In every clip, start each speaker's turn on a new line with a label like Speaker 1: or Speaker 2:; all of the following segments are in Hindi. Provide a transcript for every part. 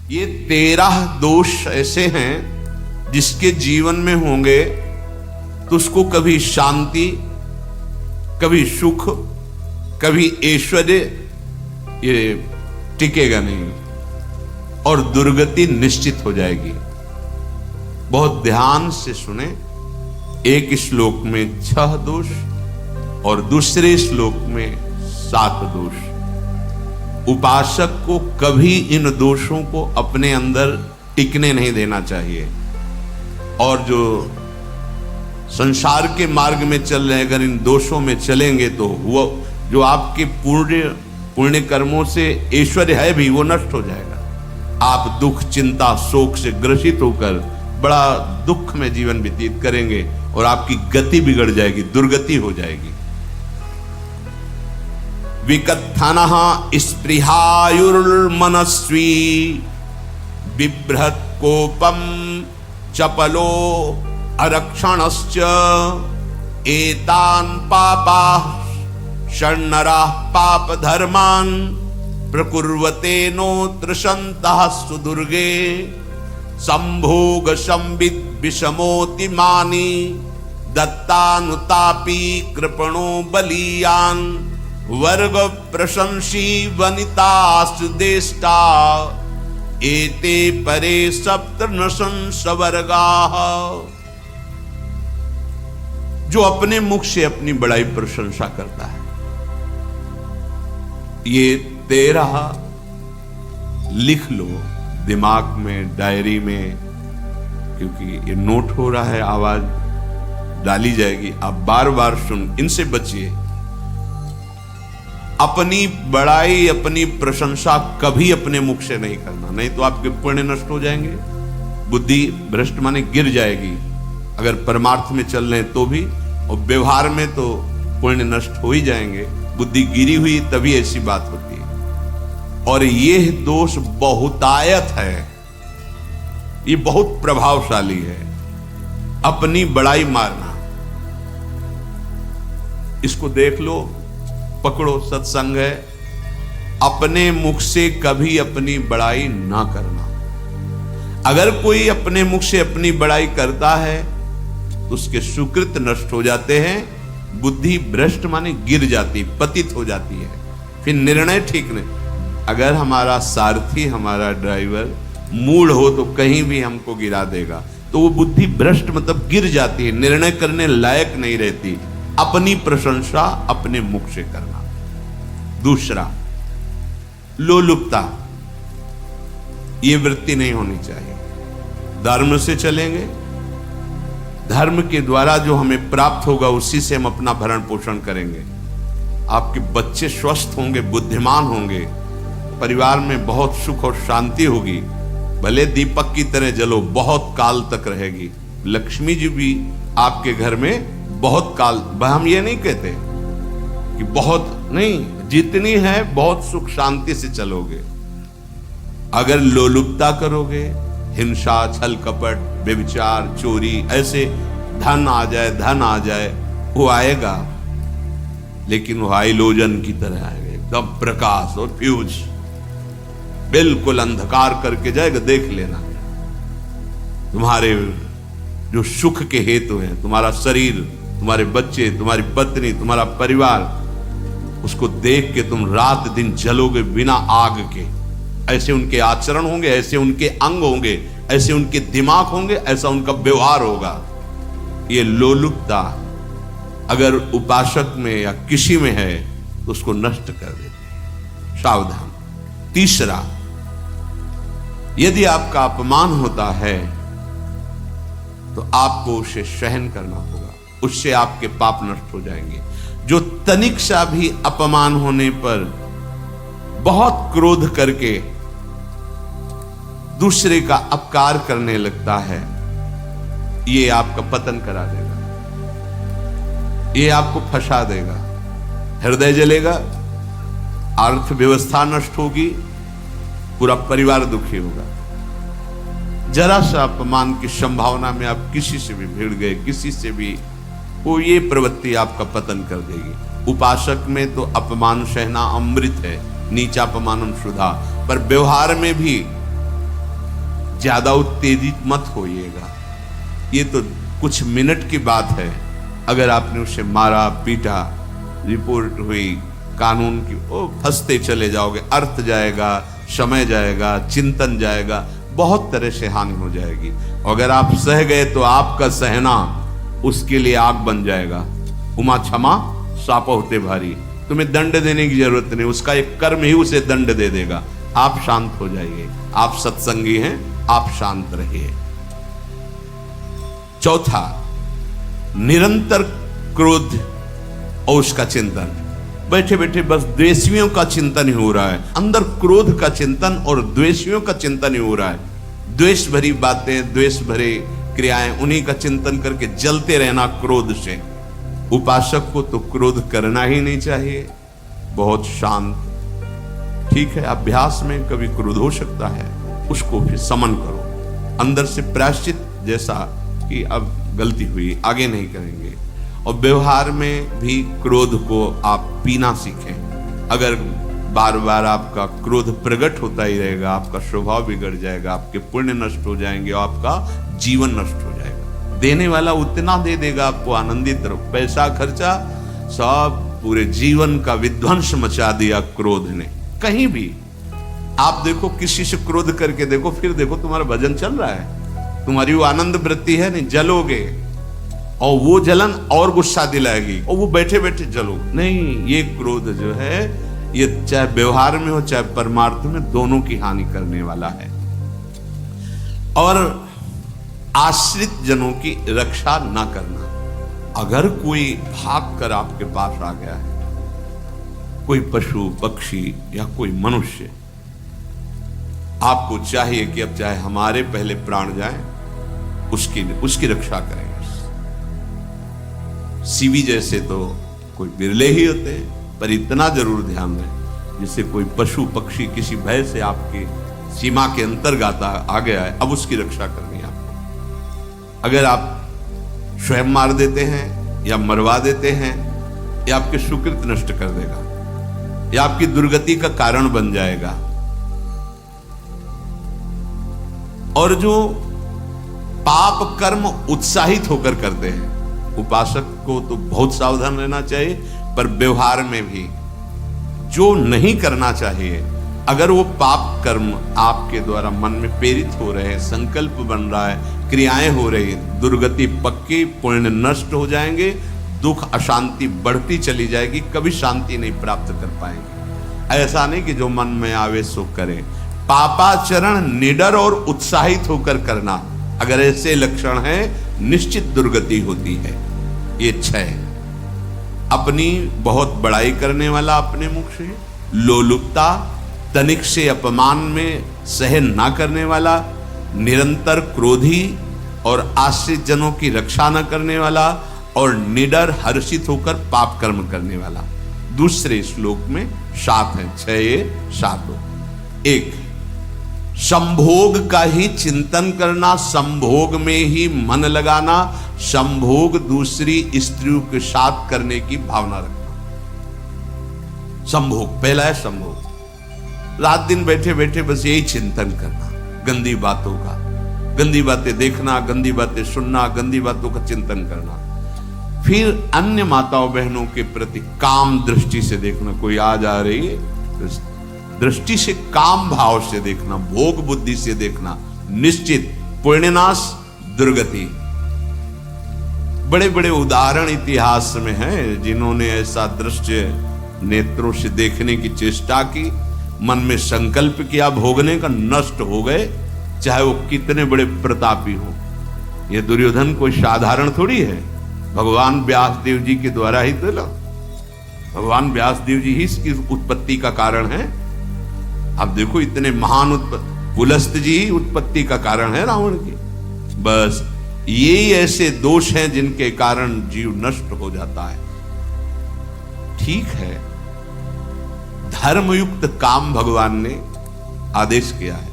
Speaker 1: ये 13 दोष ऐसे हैं जिसके जीवन में होंगे तो उसको कभी शांति, कभी सुख, कभी ऐश्वर्य ये टिकेगा नहीं और दुर्गति निश्चित हो जाएगी। बहुत ध्यान से सुने। एक श्लोक में 6 दोष और दूसरे श्लोक में 7 दोष। उपासक को कभी इन दोषों को अपने अंदर टिकने नहीं देना चाहिए। और जो संसार के मार्ग में चल रहे, अगर इन दोषों में चलेंगे तो वो जो आपके पुण्य कर्मों से ऐश्वर्य है भी वो नष्ट हो जाएगा। आप दुख, चिंता, शोक से ग्रसित होकर बड़ा दुख में जीवन व्यतीत करेंगे और आपकी गति बिगड़ जाएगी, दुर्गति हो जाएगी। विकत्थनः स्पृहायुर्मनस्वी बिभ्रत् कोपम चपलो अरक्षणश्च एतान् पापाः षण्णराः पाप धर्मान् प्रकुर्वते नोऽत्र सन्तः सुदुर्गे संभोग संविद विषमोति मानी दत्तानुतापी कृपणो बलीयान वर्ग प्रशंसी वनितास्तु देष्टा एते परे सप्तनशंस वर्गाः। जो अपने मुख से अपनी बड़ाई प्रशंसा करता है, ये 13 लिख लो दिमाग में, डायरी में, क्योंकि ये नोट हो रहा है, आवाज डाली जाएगी, आप बार बार सुन, इनसे बचिए। अपनी बड़ाई, अपनी प्रशंसा कभी अपने मुख से नहीं करना, नहीं तो आपके पुण्य नष्ट हो जाएंगे, बुद्धि भ्रष्ट माने गिर जाएगी। अगर परमार्थ में चल रहे तो भी, और व्यवहार में तो पुण्य नष्ट हो ही जाएंगे। बुद्धि गिरी हुई तभी ऐसी बात होती है। और ये दोष बहुतायत है, ये बहुत प्रभावशाली है। अपनी बड़ाई मारना, इसको देख लो, पकड़ो, सत्संग है। अपने मुख से कभी अपनी बड़ाई ना करना। अगर कोई अपने मुख से अपनी बड़ाई करता है तो उसके सुकृत नष्ट हो जाते हैं, बुद्धि भ्रष्ट माने गिर जाती, पतित हो जाती है, फिर निर्णय ठीक नहीं। अगर हमारा सारथी, हमारा ड्राइवर मूढ़ हो तो कहीं भी हमको गिरा देगा, तो वो बुद्धि भ्रष्ट मतलब गिर जाती है, निर्णय करने लायक नहीं रहती। अपनी प्रशंसा अपने मुख से करना। दूसरा, लोलुपता, ये वृत्ति नहीं होनी चाहिए। धर्म से चलेंगे, धर्म के द्वारा जो हमें प्राप्त होगा उसी से हम अपना भरण पोषण करेंगे। आपके बच्चे स्वस्थ होंगे, बुद्धिमान होंगे, परिवार में बहुत सुख और शांति होगी। भले दीपक की तरह जलो, बहुत काल तक रहेगी। लक्ष्मी जी भी आपके घर में बहुत काल, हम ये नहीं कहते कि बहुत नहीं, जितनी है बहुत सुख शांति से चलोगे। अगर लोलुपता करोगे, हिंसा, छल कपट, व्यभिचार, चोरी, ऐसे धन आ जाए, वो आएगा, लेकिन वो हाइलोजन की तरह आएगा, एकदम प्रकाश और फ्यूज, बिल्कुल अंधकार करके जाएगा। देख लेना, तुम्हारे जो सुख के हेतु हैं, तुम्हारा शरीर, तुम्हारे बच्चे, तुम्हारी पत्नी, तुम्हारा परिवार, उसको देख के तुम रात दिन जलोगे बिना आग के। ऐसे उनके आचरण होंगे, ऐसे उनके अंग होंगे, ऐसे उनके दिमाग होंगे, ऐसा उनका व्यवहार होगा। ये लोलुपता अगर उपासक में या किसी में है तो उसको नष्ट कर देते। सावधान। तीसरा, यदि आपका अपमान होता है तो आपको उसे सहन करना होगा, उससे आपके पाप नष्ट हो जाएंगे। जो तनिक सा भी अपमान होने पर बहुत क्रोध करके दूसरे का अपकार करने लगता है, ये आपका पतन करा देगा, ये आपको फंसा देगा, हृदय जलेगा, अर्थव्यवस्था नष्ट होगी, पूरा परिवार दुखी होगा। जरा सा अपमान की संभावना में आप किसी से भी भिड़ गए, किसी से भी, वो ये प्रवृत्ति आपका पतन कर देगी। उपासक में तो अपमान सहना अमृत है, नीचापमानम सुधा, पर व्यवहार में भी ज्यादा उत्तेजित मत होइएगा। ये तो कुछ मिनट की बात है, अगर आपने उसे मारा पीटा, रिपोर्ट हुई कानून की, ओ फंसते चले जाओगे, अर्थ जाएगा, समय जाएगा, चिंतन जाएगा, बहुत तरह से हानि हो जाएगी। अगर आप सह गए तो आपका सहना उसके लिए आग बन जाएगा। उमा क्षमा साप होते भारी, तुम्हें दंड देने की जरूरत नहीं, उसका एक कर्म ही उसे दंड दे देगा। आप शांत हो जाइए, आप सत्संगी हैं, आप शांत रहिए। चौथा, निरंतर क्रोध और उसका चिंतन। बैठे बैठे बस द्वेषियों का चिंतन ही हो रहा है, अंदर क्रोध का चिंतन और द्वेषियों का चिंतन ही हो रहा है। द्वेष भरी बातें, द्वेष भरे क्रियाएं, उन्हीं का चिंतन करके जलते रहना क्रोध से। उपासक को तो क्रोध करना ही नहीं चाहिए, बहुत शांत। ठीक है, अभ्यास में कभी क्रोध हो सकता है, उसको फिर समन करो, अंदर से प्रायश्चित जैसा कि अब गलती हुई, आगे नहीं करेंगे। और व्यवहार में भी क्रोध को आप पीना सीखें। अगर बार बार आपका क्रोध प्रकट होता ही रहेगा, आपका स्वभाव बिगड़ जाएगा, आपके पुण्य नष्ट हो जाएंगे और आपका जीवन नष्ट हो जाएगा। देने वाला उतना दे देगा, आपको आनंदित रहो, पैसा खर्चा सब पूरे जीवन का विध्वंस मचा दिया क्रोध ने। कहीं भी आप देखो, किसी से क्रोध करके देखो, फिर देखो तुम्हारा भजन चल रहा है, तुम्हारी वो आनंद वृत्ति है नहीं, जलोगे और वो जलन और गुस्सा दिलाएगी और वो बैठे बैठे जलो नहीं। ये क्रोध जो है, ये चाहे व्यवहार में हो चाहे परमार्थ में, दोनों की हानि करने वाला है। और आश्रित जनों की रक्षा ना करना। अगर कोई भाग कर आपके पास आ गया है, कोई पशु पक्षी या कोई मनुष्य, आपको चाहिए कि अब चाहे हमारे पहले प्राण जाएं, उसकी रक्षा करें। सीवी जैसे तो कोई बिरले ही होते हैं, पर इतना जरूर ध्यान दें, जैसे कोई पशु पक्षी किसी भय से आपके सीमा के अंतर्गत आ गया है, अब उसकी रक्षा करनी है आपको। अगर आप स्वयं मार देते हैं या मरवा देते हैं, या आपके सुकृत नष्ट कर देगा, या आपकी दुर्गति का कारण बन जाएगा। और जो पाप कर्म उत्साहित होकर करते हैं, उपासक को तो बहुत सावधान रहना चाहिए, पर व्यवहार में भी जो नहीं करना चाहिए, अगर वो पाप कर्म आपके द्वारा मन में प्रेरित हो रहे हैं, संकल्प बन रहा है, क्रियाएं हो रही, दुर्गति पक्की, पुण्य नष्ट हो जाएंगे, दुख अशांति बढ़ती चली जाएगी, कभी शांति नहीं प्राप्त कर पाएंगे। ऐसा नहीं कि जो मन में आवे सो करे। पापाचरण निडर और उत्साहित होकर करना, अगर ऐसे लक्षण है, निश्चित दुर्गति होती है। ये 6, अपनी बहुत बड़ाई करने वाला अपने मुख से, लोलुपता, तनिक से अपमान में सहन ना करने वाला, निरंतर क्रोधी और आश्रित जनों की रक्षा न करने वाला, और निडर हर्षित होकर पाप कर्म करने वाला। दूसरे श्लोक में 7 है, 6 ये 7 हो। 1, संभोग का ही चिंतन करना, संभोग में ही मन लगाना, संभोग दूसरी स्त्रियों के साथ करने की भावना रखना। संभोग पहला है, संभोग। रात दिन बैठे बैठे बस यही चिंतन करना, गंदी बातों का, गंदी बातें देखना, गंदी बातें सुनना, गंदी बातों का चिंतन करना। फिर अन्य माताओं बहनों के प्रति काम दृष्टि से देखना, कोई आ जा रही है, दृष्टि से काम भाव से देखना, भोग बुद्धि से देखना, निश्चित पुण्यनाश दुर्गति। बड़े बड़े उदाहरण इतिहास में हैं, जिन्होंने ऐसा दृश्य नेत्रों से देखने की चेष्टा की, मन में संकल्प किया भोगने का, नष्ट हो गए, चाहे वो कितने बड़े प्रतापी हो। ये दुर्योधन कोई साधारण थोड़ी है, भगवान व्यासदेव जी के द्वारा ही तो लो, भगवान व्यासदेव जी ही इसकी उत्पत्ति का कारण है। अब देखो, इतने महान पुलस्त जी ही उत्पत्ति का कारण है रावण की। बस यही ऐसे दोष हैं जिनके कारण जीव नष्ट हो जाता है। ठीक है, धर्मयुक्त काम भगवान ने आदेश किया है,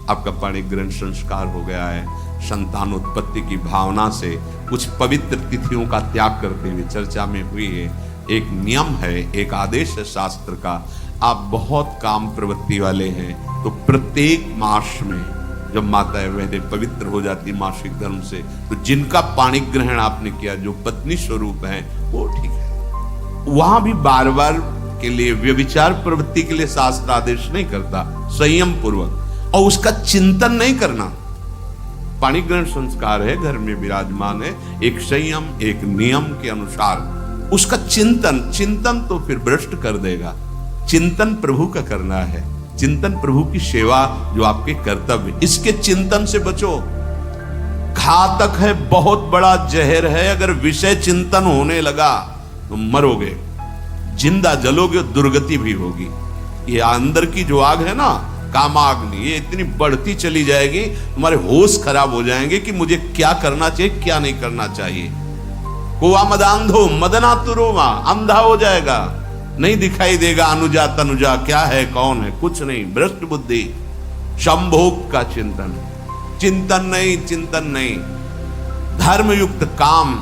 Speaker 1: आपका पाणी ग्रहण संस्कार हो गया है, संतानोत्पत्ति की भावना से कुछ पवित्र तिथियों का त्याग करते हुए चर्चा में हुई है। एक नियम है, एक आदेश है शास्त्र का। आप बहुत काम प्रवृत्ति वाले हैं तो प्रत्येक मास में जब माताएं बहनें पवित्र हो जाती मासिक धर्म से, तो जिनका पाणी ग्रहण आपने किया, जो पत्नी स्वरूप है, वो ठीक है। वहां भी बार बार के लिए व्यभिचार प्रवृत्ति के लिए शास्त्र आदेश नहीं करता, संयम पूर्वक, और उसका चिंतन नहीं करना। पाणी ग्रहण संस्कार है, घर में विराजमान है, एक संयम एक नियम के अनुसार उसका चिंतन तो फिर भ्रष्ट कर देगा। चिंतन प्रभु का करना है, चिंतन प्रभु की सेवा जो आपके कर्तव्य, इसके चिंतन से बचो। घातक है, बहुत बड़ा जहर है। अगर विषय चिंतन होने लगा तो मरोगे, जिंदा जलोगे, दुर्गति भी होगी। ये अंदर की जो आग है ना, कामाग्नि, ये इतनी बढ़ती चली जाएगी, तुम्हारे होश खराब हो जाएंगे कि मुझे क्या करना चाहिए, क्या नहीं करना चाहिए। कुआ मदांधो मदनातुरोमा, अंधा हो जाएगा, नहीं दिखाई देगा अनुजा तनुजा क्या है कौन है, कुछ नहीं, भ्रष्ट बुद्धि। संभोग का चिंतन नहीं। धर्मयुक्त काम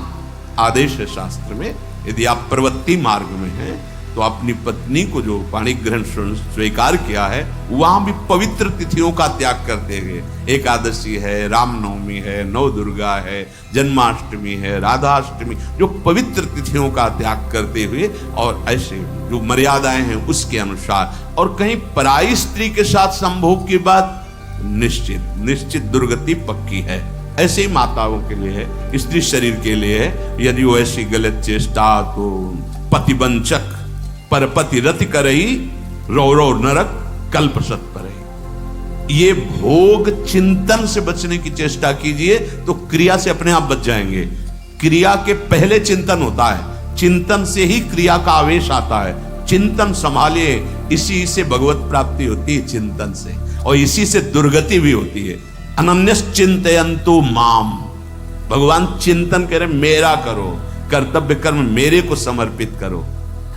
Speaker 1: आदेश है शास्त्र में। यदि आप प्रवृत्ति मार्ग में हैं तो अपनी पत्नी को जो पाणी ग्रहण स्वीकार किया है, वहां भी पवित्र तिथियों का त्याग करते हुए, एकादशी है, रामनवमी है, नव दुर्गा है, जन्माष्टमी है, राधाष्टमी, जो पवित्र तिथियों का त्याग करते हुए, और ऐसे जो मर्यादाएं हैं उसके अनुसार, और कहीं पराई स्त्री के साथ संभोग की बात निश्चित दुर्गति पक्की है। ऐसे ही माताओं के लिए है, स्त्री शरीर के लिए है। यदि वो ऐसी गलत चेष्टा, तो पतिवंचक परपति रति करही, रो नरक कल्पसत परही। ये भोग चिंतन से बचने की चेष्टा कीजिए तो क्रिया से अपने आप बच जाएंगे। क्रिया के पहले चिंतन होता है, चिंतन से ही क्रिया का आवेश आता है। चिंतन संभालिए, इसी से भगवत प्राप्ति होती है, चिंतन से, और इसी से दुर्गति भी होती है। अनन्यश्चिन्तयन्तु माम, भगवान चिंतन करे, मेरा करो, कर्तव्य कर्म मेरे को समर्पित करो।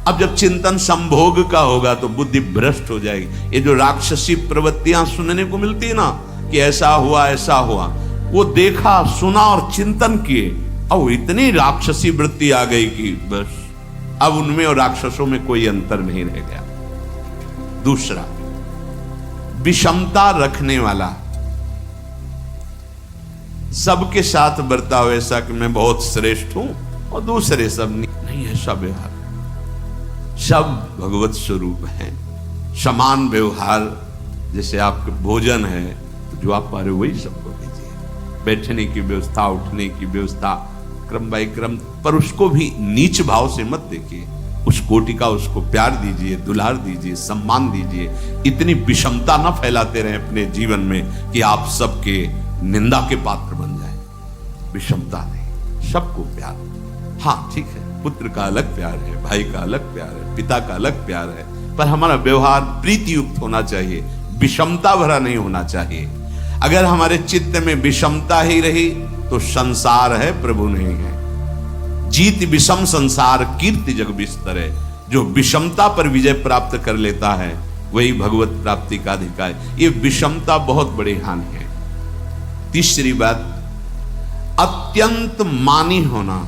Speaker 1: अब जब चिंतन संभोग का होगा तो बुद्धि भ्रष्ट हो जाएगी। ये जो राक्षसी प्रवृत्तियां सुनने को मिलती है ना, कि ऐसा हुआ, वो देखा सुना और चिंतन किए, अब इतनी राक्षसी वृत्ति आ गई कि बस अब उनमें और राक्षसों में कोई अंतर नहीं रह गया। दूसरा, विषमता रखने वाला, सबके साथ बर्ताव ऐसा कि मैं बहुत श्रेष्ठ हूं और दूसरे सब नहीं, ऐसा व्यवहार। सब भगवत स्वरूप है, समान व्यवहार। जैसे आपके भोजन है, तो जो आप पा रहे हो वही सबको दीजिए। बैठने की व्यवस्था, उठने की व्यवस्था, क्रम बाय क्रम, पर उसको भी नीच भाव से मत देखिए। उस कोटि का उसको प्यार दीजिए, दुलार दीजिए, सम्मान दीजिए। इतनी विषमता न फैलाते रहे अपने जीवन में कि आप सबके निंदा के पात्र बन जाए। विषमता नहीं, सबको प्यार। हाँ ठीक है, पुत्र का अलग प्यार है, भाई का अलग प्यार है, पिता का अलग प्यार है, पर हमारा व्यवहार प्रीति युक्त होना चाहिए, विषमता भरा नहीं होना चाहिए। अगर हमारे चित्त में विषमता ही रही तो संसार है, प्रभु नहीं है। जीत विषम संसार कीर्ति जग बिस्तर है। जो विषमता पर विजय प्राप्त कर लेता है वही भगवत प्राप्ति का अधिकारी। ये विषमता बहुत बड़ी हानि है। तीसरी बात, अत्यंत मानी होना।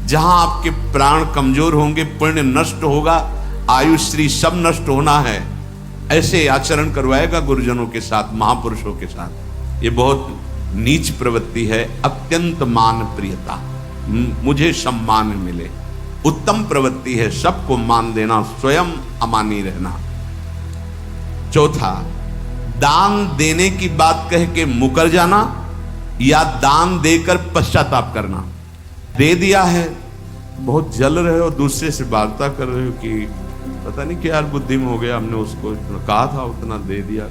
Speaker 1: जहां आपके प्राण कमजोर होंगे, पुण्य नष्ट होगा, आयुश्री सब नष्ट होना है, ऐसे आचरण करवाएगा गुरुजनों के साथ, महापुरुषों के साथ। ये बहुत नीच प्रवृत्ति है। अत्यंत मान प्रियता, मुझे सम्मान मिले, उत्तम प्रवृत्ति है। सबको मान देना, स्वयं अमानी रहना। चौथा, दान देने की बात कह के मुकर जाना या दान देकर पश्चाताप करना। दे दिया है, बहुत जल रहे हो, दूसरे से वार्ता कर रहे हो कि पता नहीं क्या बुद्धि में हो गया, हमने उसको कहा था उतना दे दिया,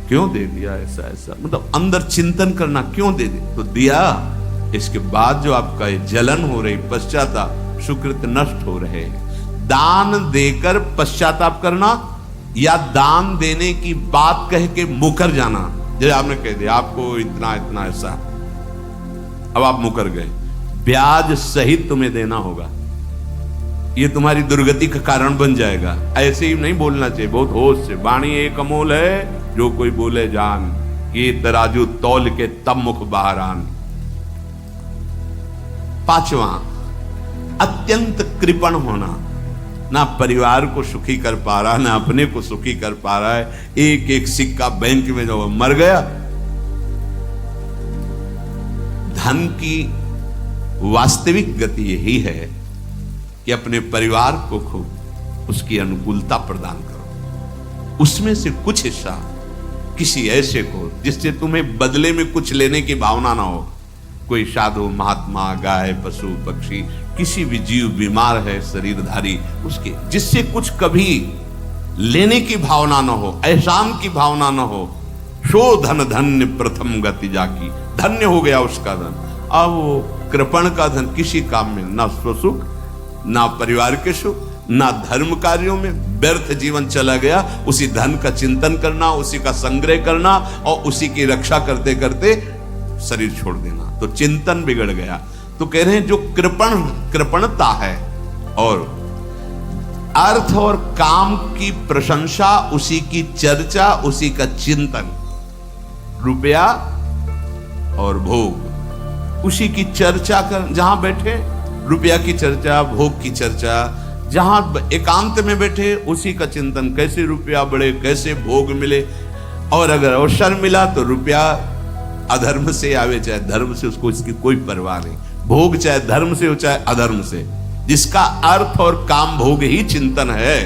Speaker 1: क्यों दे दिया, ऐसा मतलब अंदर चिंतन करना, क्यों दे दिया तो दिया। इसके बाद जो आपका जलन हो रही, पश्चाताप, सुकृत नष्ट हो रहे। दान देकर पश्चाताप करना या दान देने की बात कह के मुकर जाना। जैसे आपने कह दिया आपको इतना इतना ऐसा, अब आप मुकर गए, ब्याज सहित तुम्हें देना होगा, ये तुम्हारी दुर्गति का कारण बन जाएगा। ऐसे ही नहीं बोलना चाहिए, बहुत होश से। वाणी एक अमोल है, जो कोई बोले जान, ये तराजू तौल के तब मुख बाहर आन। पांचवा, अत्यंत कृपण होना। ना परिवार को सुखी कर पा रहा, ना अपने को सुखी कर पा रहा है। एक एक सिक्का बैंक में जो मर गया। धन की वास्तविक गति यही है कि अपने परिवार को खूब उसकी अनुकूलता प्रदान करो, उसमें से कुछ हिस्सा किसी ऐसे को जिससे तुम्हें बदले में कुछ लेने की भावना ना हो। कोई साधु महात्मा, गाय, पशु पक्षी, किसी भी जीव बीमार है शरीरधारी, उसके जिससे कुछ कभी लेने की भावना न हो, एहसान की भावना न हो। सो धन धन्य प्रथम गति जाकी, धन्य हो गया उसका धन। अब वो कृपण का धन किसी काम में ना स्वसुख, ना परिवार के सुख, ना धर्म कार्यों में, व्यर्थ जीवन चला गया। उसी धन का चिंतन करना, उसी का संग्रह करना और उसी की रक्षा करते करते शरीर छोड़ देना, तो चिंतन बिगड़ गया। तो कह रहे हैं जो कृपणता है और अर्थ और काम की प्रशंसा, उसी की चर्चा, उसी का चिंतन, रुपया और भोग, उसी की चर्चा कर, जहां बैठे रुपया की चर्चा, भोग की चर्चा, जहां एकांत में बैठे उसी का चिंतन, कैसे रुपया बढ़े, कैसे भोग मिले। और अगर अवसर मिला तो रुपया अधर्म से आवे चाहे धर्म से, उसको इसकी कोई परवाह नहीं। भोग चाहे धर्म से हो चाहे अधर्म से, जिसका अर्थ और काम भोग ही चिंतन है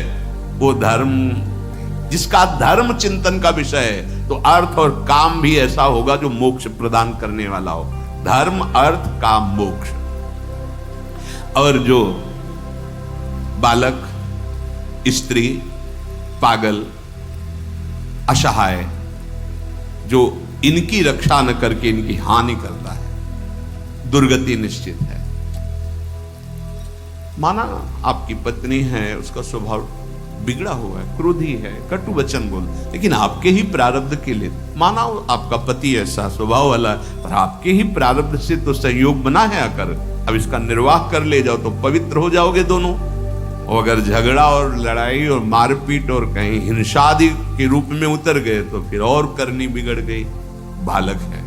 Speaker 1: वो धर्म, जिसका धर्म चिंतन का विषय है तो अर्थ और काम भी ऐसा होगा जो मोक्ष प्रदान करने वाला हो। धर्म, अर्थ, काम, मोक्ष। और जो बालक, स्त्री, पागल, असहाय, जो इनकी रक्षा न करके इनकी हानि करता है, दुर्गति निश्चित है। माना आपकी पत्नी है, उसका स्वभाव बिगड़ा हुआ है, क्रोधी है, कटु वचन बोल, लेकिन आपके ही प्रारब्ध के लिए, माना आपका पति ऐसा स्वभाव वाला है, पर आपके ही प्रारब्ध से तो संयोग बना है आकर, अब इसका निर्वाह कर ले जाओ तो पवित्र हो जाओगे दोनों। और अगर झगड़ा और लड़ाई और मारपीट और कहीं हिंसादि के रूप में उतर गए तो फिर और करनी बिगड़ गई। बालक है,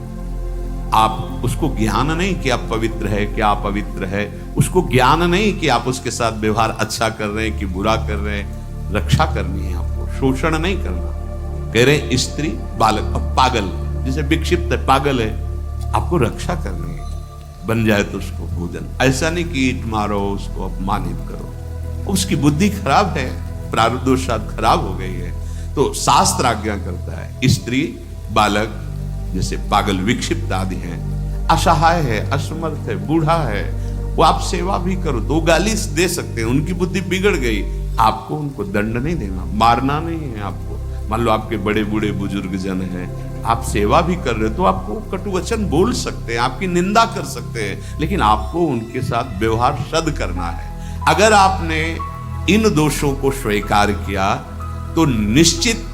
Speaker 1: आप उसको ज्ञान नहीं कि आप पवित्र है, कि आप पवित्र है, उसको ज्ञान नहीं कि आप उसके साथ व्यवहार अच्छा कर रहे हैं कि बुरा कर रहे हैं। रक्षा करनी है आपको, शोषण नहीं करना। कह रहे हैं स्त्री, बालक और पागल, जिसे विक्षिप्त है, पागल है, आपको रक्षा करनी है। बन जाए तो उसको भोजन, ऐसा नहीं कि ईंट मारो, उसको अपमानित करो, उसकी बुद्धि खराब है, प्रारब्धवशात खराब हो गई है। तो शास्त्र आज्ञा करता है स्त्री, बालक, जैसे पागल, विक्षिप्त आदि हैं, असहाय है, असमर्थ है, बूढ़ा है, वो आप सेवा भी करो, दो गाली दे सकते हैं, उनकी बुद्धि बिगड़ गई, आपको उनको दंड नहीं देना, मारना नहीं है आपको। मान लो आपके बड़े बूढ़े बुजुर्ग जन हैं, आप सेवा भी कर रहे हो तो आपको कटु वचन बोल सकते हैं, आपकी निंदा कर सकते हैं, लेकिन आपको उनके साथ व्यवहार सद करना है। अगर आपने इन दोषों को स्वीकार किया तो निश्चित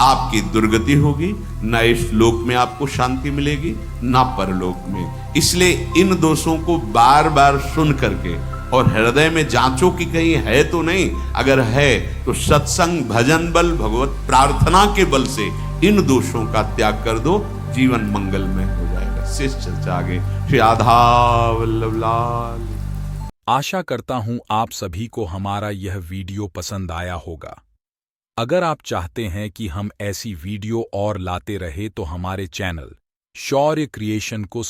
Speaker 1: आपकी दुर्गति होगी, न इस लोक में आपको शांति मिलेगी न परलोक में। इसलिए इन दोषों को बार बार सुन करके और हृदय में जांचो कि कहीं है तो नहीं, अगर है तो सत्संग, भजन बल, भगवत प्रार्थना के बल से इन दोषों का त्याग कर दो, जीवन मंगलमय हो जाएगा। शेष चर्चा आगे। श्री राधा वल्लभ लाल।
Speaker 2: आशा करता हूं आप सभी को हमारा यह वीडियो पसंद आया होगा। अगर आप चाहते हैं कि हम ऐसी वीडियो और लाते रहे तो हमारे चैनल शौर्य क्रिएशन को